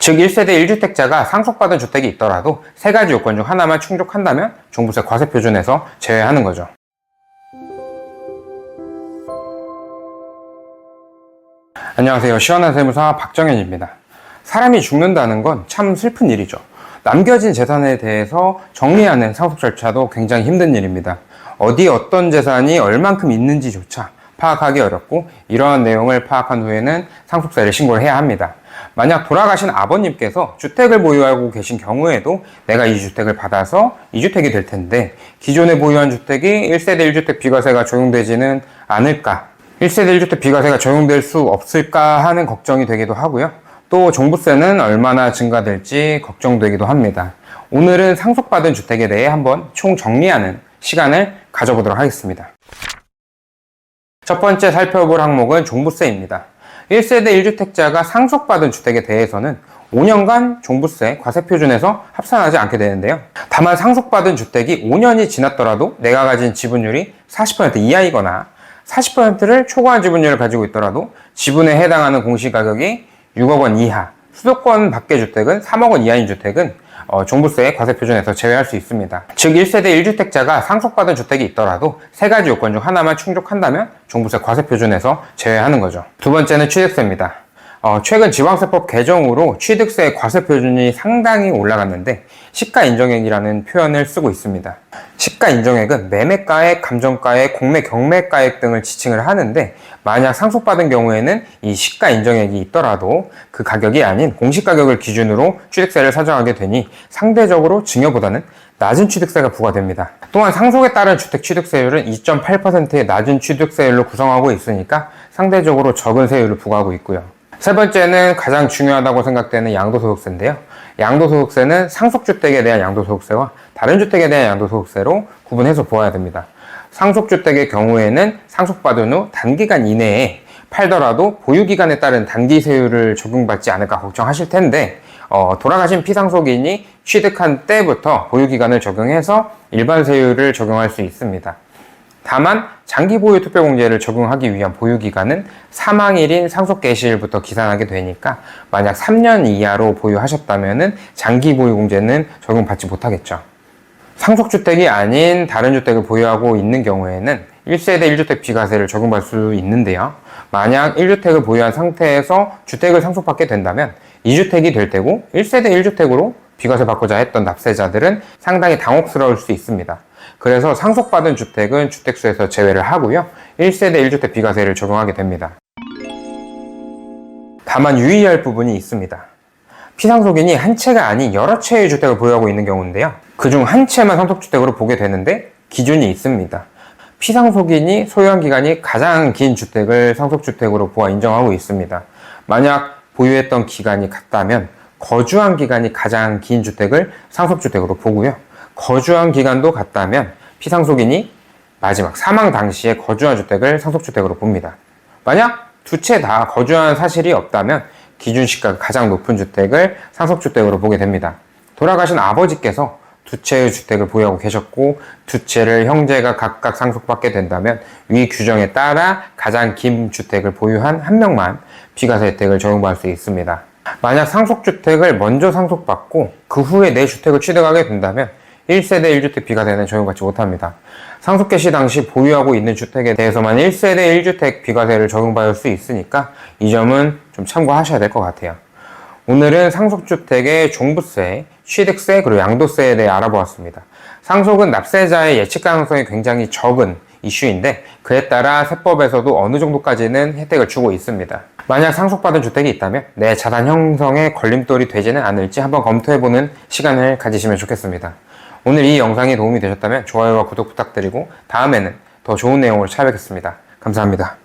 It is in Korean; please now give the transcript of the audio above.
즉 1세대 1주택자가 상속받은 주택이 있더라도 세 가지 요건 중 하나만 충족한다면 종부세 과세표준에서 제외하는 거죠. 안녕하세요. 시원한 세무사 박정현입니다. 사람이 죽는다는 건 참 슬픈 일이죠. 남겨진 재산에 대해서 정리하는 상속 절차도 굉장히 힘든 일입니다. 어디 어떤 재산이 얼만큼 있는지조차 파악하기 어렵고, 이러한 내용을 파악한 후에는 상속세를 신고를 해야 합니다. 만약 돌아가신 아버님께서 주택을 보유하고 계신 경우에도 내가 이 주택을 받아서 2주택이 될 텐데 기존에 보유한 주택이 1세대 1주택 비과세가 적용되지는 않을까, 1세대 1주택 비과세가 적용될 수 없을까 하는 걱정이 되기도 하고요. 또 종부세는 얼마나 증가될지 걱정되기도 합니다. 오늘은 상속받은 주택에 대해 한번 총정리하는 시간을 가져보도록 하겠습니다. 첫 번째 살펴볼 항목은 종부세입니다. 1세대 1주택자가 상속받은 주택에 대해서는 5년간 종부세 과세표준에서 합산하지 않게 되는데요. 다만 상속받은 주택이 5년이 지났더라도 내가 가진 지분율이 40% 이하이거나 40%를 초과한 지분율을 가지고 있더라도 지분에 해당하는 공시가격이 6억 원 이하, 수도권 밖의 주택은 3억 원 이하인 주택은 종부세 과세표준에서 제외할 수 있습니다. 즉 1세대 1주택자가 상속받은 주택이 있더라도 세 가지 요건 중 하나만 충족한다면 종부세 과세표준에서 제외하는 거죠. 두 번째는 취득세입니다. 최근 지방세법 개정으로 취득세 과세표준이 상당히 올라갔는데 시가인정액이라는 표현을 쓰고 있습니다. 시가인정액은 매매가액, 감정가액, 공매 경매가액 등을 지칭을 하는데, 만약 상속받은 경우에는 이 시가인정액이 있더라도 그 가격이 아닌 공시가격을 기준으로 취득세를 산정하게 되니 상대적으로 증여보다는 낮은 취득세가 부과됩니다. 또한 상속에 따른 주택 취득세율은 2.8%의 낮은 취득세율로 구성하고 있으니까 상대적으로 적은 세율을 부과하고 있고요. 세 번째는 가장 중요하다고 생각되는 양도소득세인데요. 양도소득세는 상속주택에 대한 양도소득세와 다른 주택에 대한 양도소득세로 구분해서 보아야 됩니다. 상속주택의 경우에는 상속받은 후 단기간 이내에 팔더라도 보유기간에 따른 단기세율을 적용받지 않을까 걱정하실 텐데, 돌아가신 피상속인이 취득한 때부터 보유기간을 적용해서 일반 세율을 적용할 수 있습니다. 다만 장기보유 투표공제를 적용하기 위한 보유기간은 사망일인 상속개시일부터 기산하게 되니까 만약 3년 이하로 보유하셨다면 장기보유공제는 적용받지 못하겠죠. 상속주택이 아닌 다른 주택을 보유하고 있는 경우에는 1세대 1주택 비과세를 적용받을 수 있는데요. 만약 1주택을 보유한 상태에서 주택을 상속받게 된다면 2주택이 될 테고 1세대 1주택으로 비과세 받고자 했던 납세자들은 상당히 당혹스러울 수 있습니다. 그래서 상속받은 주택은 주택수에서 제외를 하고요. 1세대 1주택 비과세를 적용하게 됩니다. 다만 유의할 부분이 있습니다. 피상속인이 한 채가 아닌 여러 채의 주택을 보유하고 있는 경우인데요. 그중 한 채만 상속주택으로 보게 되는데 기준이 있습니다. 피상속인이 소유한 기간이 가장 긴 주택을 상속주택으로 보아 인정하고 있습니다. 만약 보유했던 기간이 같다면 거주한 기간이 가장 긴 주택을 상속주택으로 보고요. 거주한 기간도 같다면 피상속인이 마지막 사망 당시에 거주한 주택을 상속주택으로 봅니다. 만약 두 채 다 거주한 사실이 없다면 기준시가가 가장 높은 주택을 상속주택으로 보게 됩니다. 돌아가신 아버지께서 두 채의 주택을 보유하고 계셨고 두 채를 형제가 각각 상속받게 된다면 위 규정에 따라 가장 긴 주택을 보유한 한 명만 비과세 혜택을 적용받을 수 있습니다. 만약 상속주택을 먼저 상속받고 그 후에 내 주택을 취득하게 된다면 1세대 1주택 비과세는 적용받지 못합니다. 상속개시 당시 보유하고 있는 주택에 대해서만 1세대 1주택 비과세를 적용받을 수 있으니까 이 점은 좀 참고하셔야 될 것 같아요. 오늘은 상속주택의 종부세, 취득세, 그리고 양도세에 대해 알아보았습니다. 상속은 납세자의 예측 가능성이 굉장히 적은 이슈인데 그에 따라 세법에서도 어느 정도까지는 혜택을 주고 있습니다. 만약 상속받은 주택이 있다면 내 자산 형성에 걸림돌이 되지는 않을지 한번 검토해보는 시간을 가지시면 좋겠습니다. 오늘 이 영상이 도움이 되셨다면 좋아요와 구독 부탁드리고 다음에는 더 좋은 내용으로 찾아뵙겠습니다. 감사합니다.